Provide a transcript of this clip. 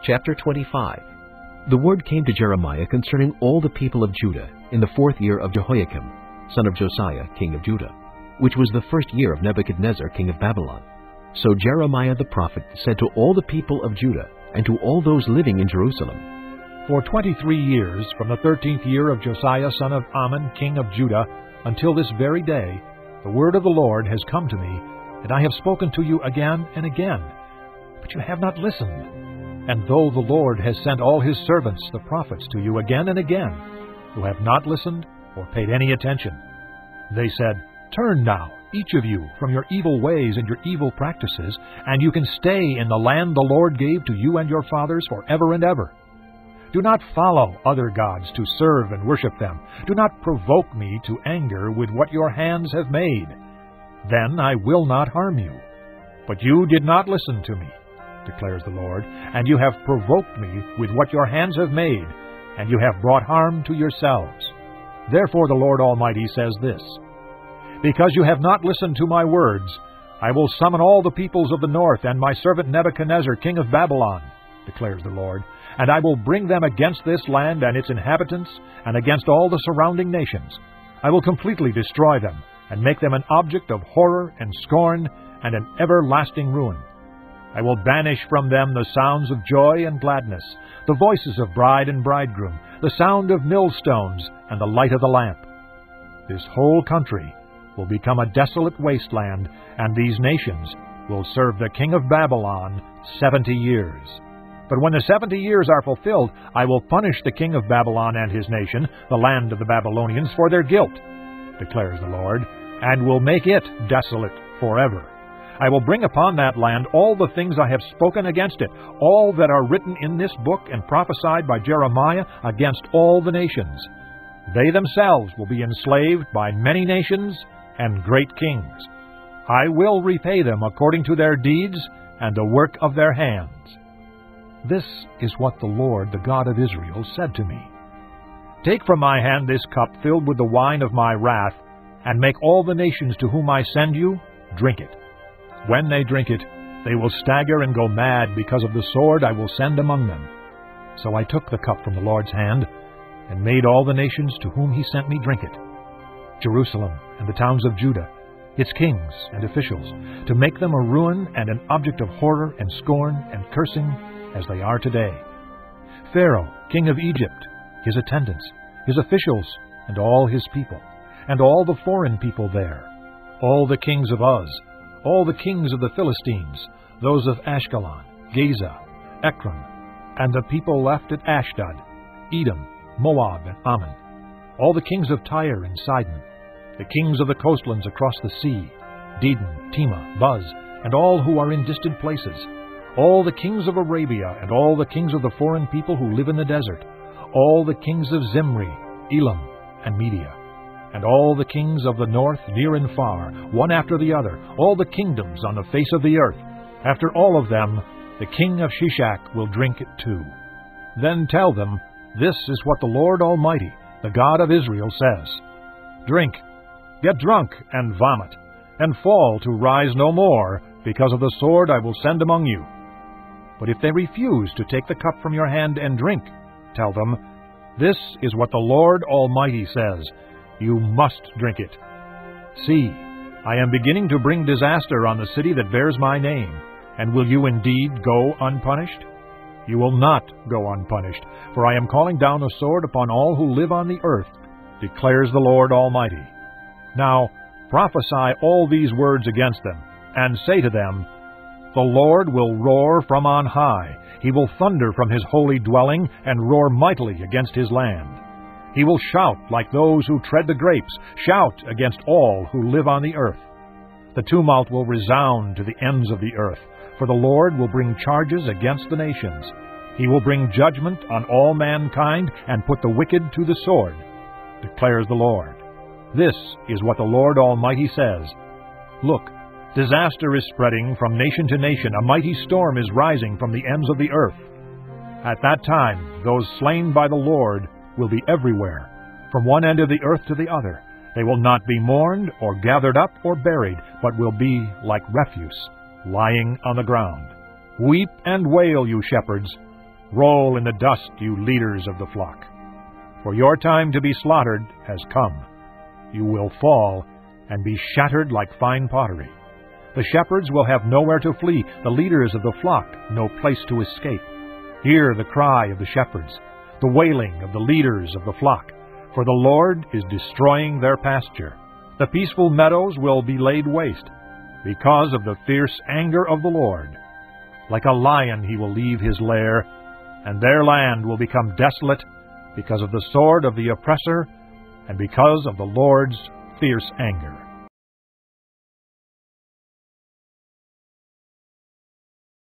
Chapter 25. The word came to Jeremiah concerning all the people of Judah in the 4th year of Jehoiakim, son of Josiah, king of Judah, which was the 1st year of Nebuchadnezzar, king of Babylon. So Jeremiah the prophet said to all the people of Judah and to all those living in Jerusalem, For 23 years, from the 13th year of Josiah son of Ammon, king of Judah, until this very day, the word of the Lord has come to me, and I have spoken to you again and again, but you have not listened. And though the Lord has sent all his servants, the prophets, to you again and again, who have not listened or paid any attention, they said, Turn now, each of you, from your evil ways and your evil practices, and you can stay in the land the Lord gave to you and your fathers forever and ever. Do not follow other gods to serve and worship them. Do not provoke me to anger with what your hands have made. Then I will not harm you. But you did not listen to me, declares the Lord, and you have provoked me with what your hands have made, and you have brought harm to yourselves. Therefore the Lord Almighty says this, Because you have not listened to my words, I will summon all the peoples of the north and my servant Nebuchadnezzar, king of Babylon, declares the Lord, and I will bring them against this land and its inhabitants, and against all the surrounding nations. I will completely destroy them, and make them an object of horror and scorn, and an everlasting ruin. I will banish from them the sounds of joy and gladness, the voices of bride and bridegroom, the sound of millstones, and the light of the lamp. This whole country will become a desolate wasteland, and these nations will serve the king of Babylon 70 years. But when the 70 years are fulfilled, I will punish the king of Babylon and his nation, the land of the Babylonians, for their guilt, declares the Lord, and will make it desolate forever. I will bring upon that land all the things I have spoken against it, all that are written in this book and prophesied by Jeremiah against all the nations. They themselves will be enslaved by many nations and great kings. I will repay them according to their deeds and the work of their hands. This is what the Lord, the God of Israel, said to me. Take from my hand this cup filled with the wine of my wrath, and make all the nations to whom I send you drink it. When they drink it, they will stagger and go mad because of the sword I will send among them. So I took the cup from the Lord's hand, and made all the nations to whom he sent me drink it. Jerusalem and the towns of Judah, its kings and officials, to make them a ruin and an object of horror and scorn and cursing, as they are today. Pharaoh, king of Egypt, his attendants, his officials, and all his people, and all the foreign people there, all the kings of Uz, all the kings of the Philistines, those of Ashkelon, Gaza, Ekron, and the people left at Ashdod, Edom, Moab, and Ammon, all the kings of Tyre and Sidon, the kings of the coastlands across the sea, Dedan, Tema, Buz, and all who are in distant places, all the kings of Arabia, and all the kings of the foreign people who live in the desert, all the kings of Zimri, Elam, and Media, and all the kings of the north, near and far, one after the other, all the kingdoms on the face of the earth. After all of them, the king of Shishak will drink it too. Then tell them, This is what the Lord Almighty, the God of Israel, says. Drink, get drunk, and vomit, and fall to rise no more, because of the sword I will send among you. But if they refuse to take the cup from your hand and drink, tell them, This is what the Lord Almighty says. You must drink it. See, I am beginning to bring disaster on the city that bears my name. And will you indeed go unpunished? You will not go unpunished, for I am calling down a sword upon all who live on the earth, declares the Lord Almighty. Now prophesy all these words against them, and say to them, The Lord will roar from on high. He will thunder from his holy dwelling, and roar mightily against his land. He will shout like those who tread the grapes, shout against all who live on the earth. The tumult will resound to the ends of the earth, for the Lord will bring charges against the nations. He will bring judgment on all mankind, and put the wicked to the sword, declares the Lord. This is what the Lord Almighty says. Look, disaster is spreading from nation to nation. A mighty storm is rising from the ends of the earth. At that time, those slain by the Lord will be everywhere, from one end of the earth to the other. They will not be mourned or gathered up or buried, but will be like refuse, lying on the ground. Weep and wail, you shepherds. Roll in the dust, you leaders of the flock. For your time to be slaughtered has come. You will fall and be shattered like fine pottery. The shepherds will have nowhere to flee, the leaders of the flock no place to escape. Hear the cry of the shepherds, the wailing of the leaders of the flock, for the Lord is destroying their pasture. The peaceful meadows will be laid waste, because of the fierce anger of the Lord. Like a lion he will leave his lair, and their land will become desolate because of the sword of the oppressor and because of the Lord's fierce anger.